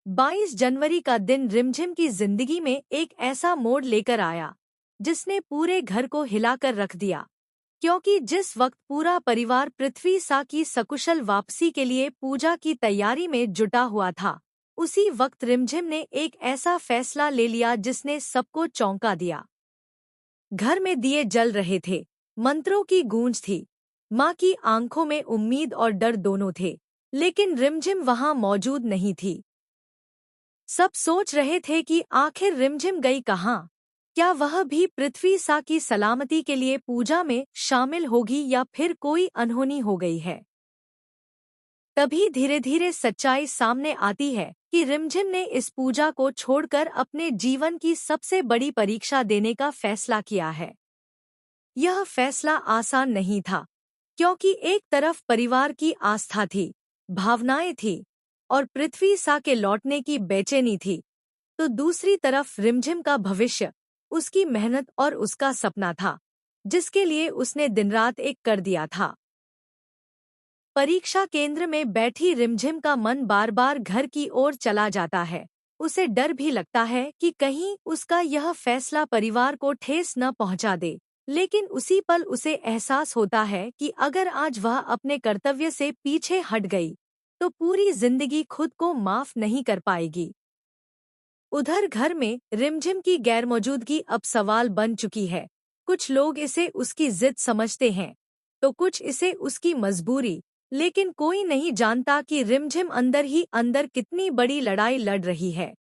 22 जनवरी का दिन रिमझिम की जिंदगी में एक ऐसा मोड़ लेकर आया जिसने पूरे घर को हिलाकर रख दिया। क्योंकि जिस वक्त पूरा परिवार पृथ्वी सा की सकुशल वापसी के लिए पूजा की तैयारी में जुटा हुआ था, उसी वक्त रिमझिम ने एक ऐसा फैसला ले लिया जिसने सबको चौंका दिया। घर में दिए जल रहे थे, मंत्रों की गूंज थी, माँ की आंखों में उम्मीद और डर दोनों थे, लेकिन रिमझिम वहां मौजूद नहीं थी। सब सोच रहे थे कि आखिर रिमझिम गई कहाँ? क्या वह भी पृथ्वी सा की सलामती के लिए पूजा में शामिल होगी या फिर कोई अनहोनी हो गई है? तभी धीरे धीरे सच्चाई सामने आती है कि रिमझिम ने इस पूजा को छोड़कर अपने जीवन की सबसे बड़ी परीक्षा देने का फैसला किया है। यह फैसला आसान नहीं था, क्योंकि एक तरफ परिवार की आस्था थी, भावनाएं थी और पृथ्वी सा के लौटने की बेचैनी थी, तो दूसरी तरफ रिमझिम का भविष्य, उसकी मेहनत और उसका सपना था, जिसके लिए उसने दिन रात एक कर दिया था। परीक्षा केंद्र में बैठी रिमझिम का मन बार बार घर की ओर चला जाता है। उसे डर भी लगता है कि कहीं उसका यह फैसला परिवार को ठेस न पहुंचा दे, लेकिन उसी पल उसे एहसास होता है कि अगर आज वह अपने कर्तव्य से पीछे हट गई, तो पूरी जिंदगी खुद को माफ नहीं कर पाएगी। उधर घर में रिमझिम की गैरमौजूदगी अब सवाल बन चुकी है। कुछ लोग इसे उसकी जिद समझते हैं, तो कुछ इसे उसकी मजबूरी, लेकिन कोई नहीं जानता कि रिमझिम अंदर ही अंदर कितनी बड़ी लड़ाई लड़ रही है।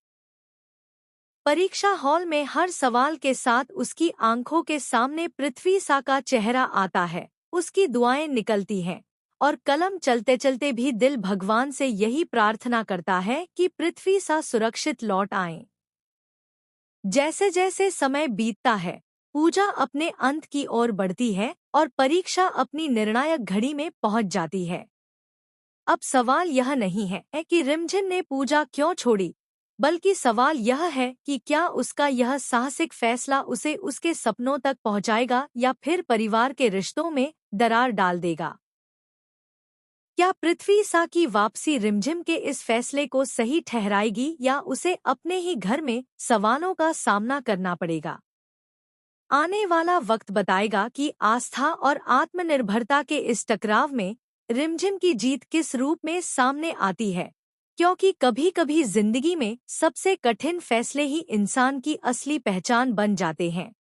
परीक्षा हॉल में हर सवाल के साथ उसकी आंखों के सामने पृथ्वी सा का चेहरा आता है। उसकी दुआएं निकलती हैं और कलम चलते चलते भी दिल भगवान से यही प्रार्थना करता है कि पृथ्वी सा सुरक्षित लौट आए। जैसे जैसे समय बीतता है, पूजा अपने अंत की ओर बढ़ती है और परीक्षा अपनी निर्णायक घड़ी में पहुंच जाती है। अब सवाल यह नहीं है कि रिमझिम ने पूजा क्यों छोड़ी, बल्कि सवाल यह है कि क्या उसका यह साहसिक फैसला उसे उसके सपनों तक पहुंचाएगा या फिर परिवार के रिश्तों में दरार डाल देगा। क्या पृथ्वी सा की वापसी रिमझिम के इस फैसले को सही ठहराएगी या उसे अपने ही घर में सवालों का सामना करना पड़ेगा? आने वाला वक्त बताएगा कि आस्था और आत्मनिर्भरता के इस टकराव में रिमझिम की जीत किस रूप में सामने आती है, क्योंकि कभी-कभी जिंदगी में सबसे कठिन फैसले ही इंसान की असली पहचान बन जाते हैं।